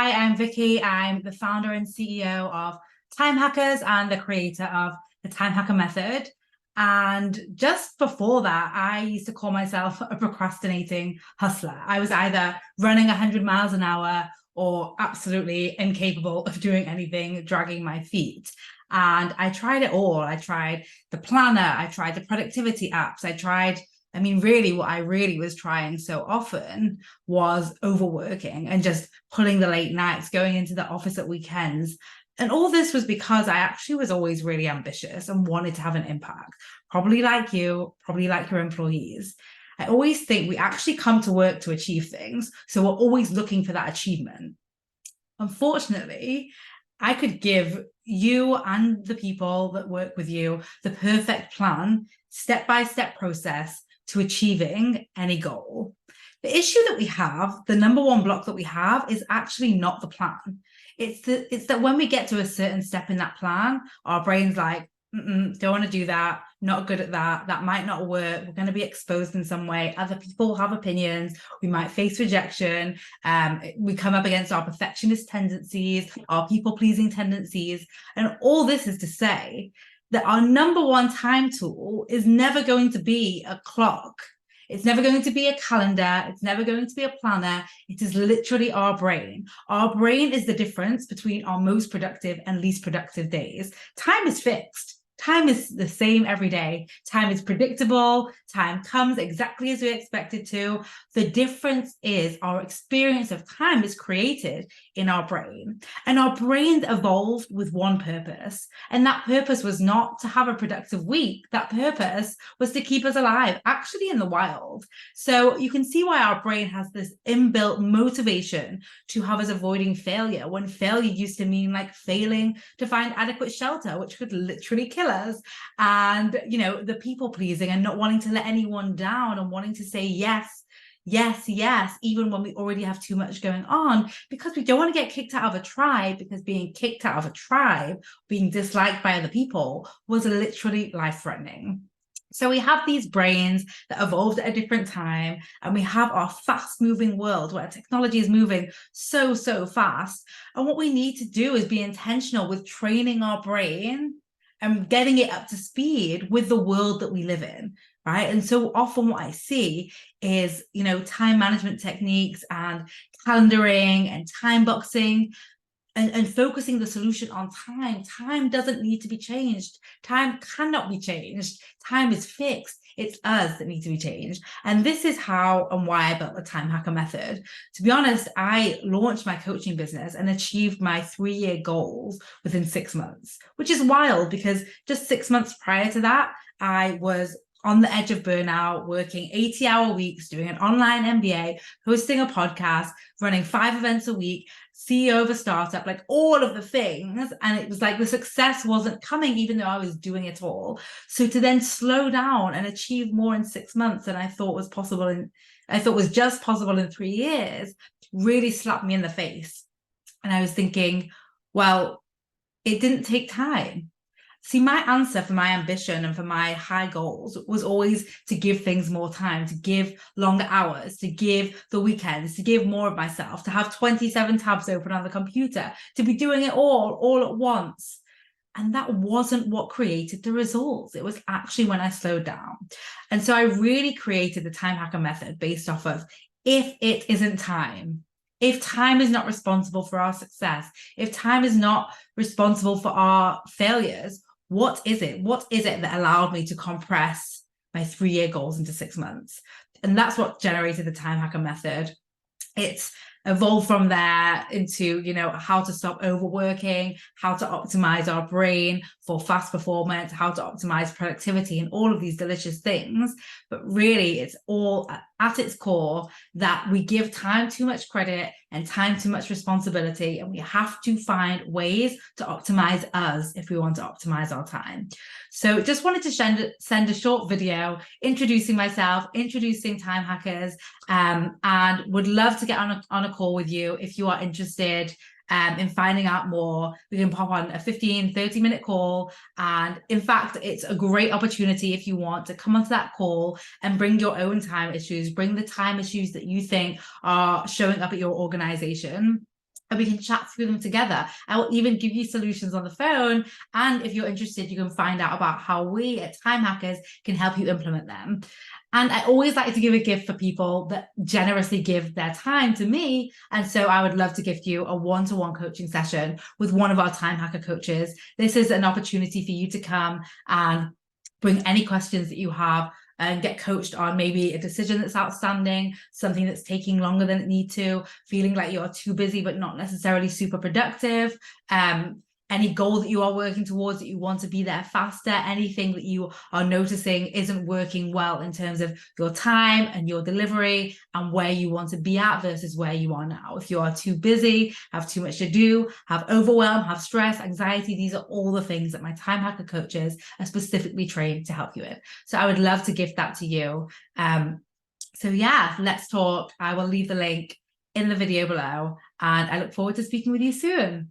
Hi, I'm Vikki. I'm the founder and CEO of Time Hackers and the creator of the Time Hacker Method. And just before that, I used to call myself a procrastinating hustler. I was either running 100 miles an hour or absolutely incapable of doing anything, dragging my feet. And I tried it all. I tried the planner, I tried the productivity apps, really, what I really was trying so often was overworking and just pulling the late nights, going into the office at weekends. And all this was because I actually was always really ambitious and wanted to have an impact, probably like you, probably like your employees. I always think we actually come to work to achieve things. So we're always looking for that achievement. Unfortunately, I could give you and the people that work with you the perfect plan, step-by-step process to achieving any goal. The issue that we have, the number one block that we have, is actually not the plan. It's that when we get to a certain step in that plan, our brain's like, don't want to do that, not good at that, that might not work, we're going to be exposed in some way, other people have opinions, we might face rejection, we come up against our perfectionist tendencies, our people-pleasing tendencies, and all this is to say that our number one time tool is never going to be a clock. It's never going to be a calendar. It's never going to be a planner. It is literally our brain. Our brain is the difference between our most productive and least productive days. Time is fixed. Time is the same every day. Time is predictable. Time comes exactly as we expect it to. The difference is our experience of time is created in our brain. And our brains evolved with one purpose. And that purpose was not to have a productive week. That purpose was to keep us alive, actually in the wild. So you can see why our brain has this inbuilt motivation to have us avoiding failure, when failure used to mean like failing to find adequate shelter, which could literally kill us. And, the people pleasing and not wanting to let anyone down and wanting to say yes, even when we already have too much going on, because we don't want to get kicked out of a tribe, because being kicked out of a tribe, being disliked by other people, was literally life-threatening. So we have these brains that evolved at a different time, and we have our fast-moving world where technology is moving so fast. And what we need to do is be intentional with training our brain and getting it up to speed with the world that we live in, right? And so often what I see is, time management techniques and calendaring and time boxing and focusing the solution on time. Time doesn't need to be changed. Time cannot be changed. Time is fixed. It's us that need to be changed. And this is how and why I built the Time Hacker Method. To be honest, I launched my coaching business and achieved my 3-year goals within 6 months, which is wild because just 6 months prior to that, I was on the edge of burnout, working 80-hour weeks, doing an online MBA, hosting a podcast, running 5 events a week, CEO of a startup, like all of the things. And it was like the success wasn't coming, even though I was doing it all. So to then slow down and achieve more in 6 months than I thought was possible, was just possible in 3 years, really slapped me in the face. And I was thinking, well, it didn't take time. See, my answer for my ambition and for my high goals was always to give things more time, to give longer hours, to give the weekends, to give more of myself, to have 27 tabs open on the computer, to be doing it all at once. And that wasn't what created the results. It was actually when I slowed down. And so I really created the Time Hacker Method based off of, if it isn't time, if time is not responsible for our success, if time is not responsible for our failures, what is it? What is it that allowed me to compress my 3-year goals into 6 months? And that's what generated the Time Hacker Method. It's evolved from there into, how to stop overworking, how to optimize our brain for fast performance, how to optimize productivity, and all of these delicious things. But really, it's all at its core that we give time too much credit and time too much responsibility, and we have to find ways to optimize us if we want to optimize our time. So just wanted to send a short video introducing myself, introducing Time Hackers, and would love to get on a call with you if you are interested in finding out more. We can pop on a 15-30 minute call, and in fact it's a great opportunity if you want to come onto that call and bring your own time issues, bring the time issues that you think are showing up at your organization, and we can chat through them together. I will even give you solutions on the phone. And if you're interested, you can find out about how we at Time Hackers can help you implement them. And I always like to give a gift for people that generously give their time to me. And so I would love to gift you a one-to-one coaching session with one of our Time Hacker coaches. This is an opportunity for you to come and bring any questions that you have and get coached on maybe a decision that's outstanding, something that's taking longer than it needs to, feeling like you're too busy but not necessarily super productive, any goal that you are working towards that you want to be there faster, anything that you are noticing isn't working well in terms of your time and your delivery and where you want to be at versus where you are now. If you are too busy, have too much to do, have overwhelm, have stress, anxiety, these are all the things that my Time Hacker coaches are specifically trained to help you with. So I would love to gift that to you. So yeah, let's talk. I will leave the link in the video below, and I look forward to speaking with you soon.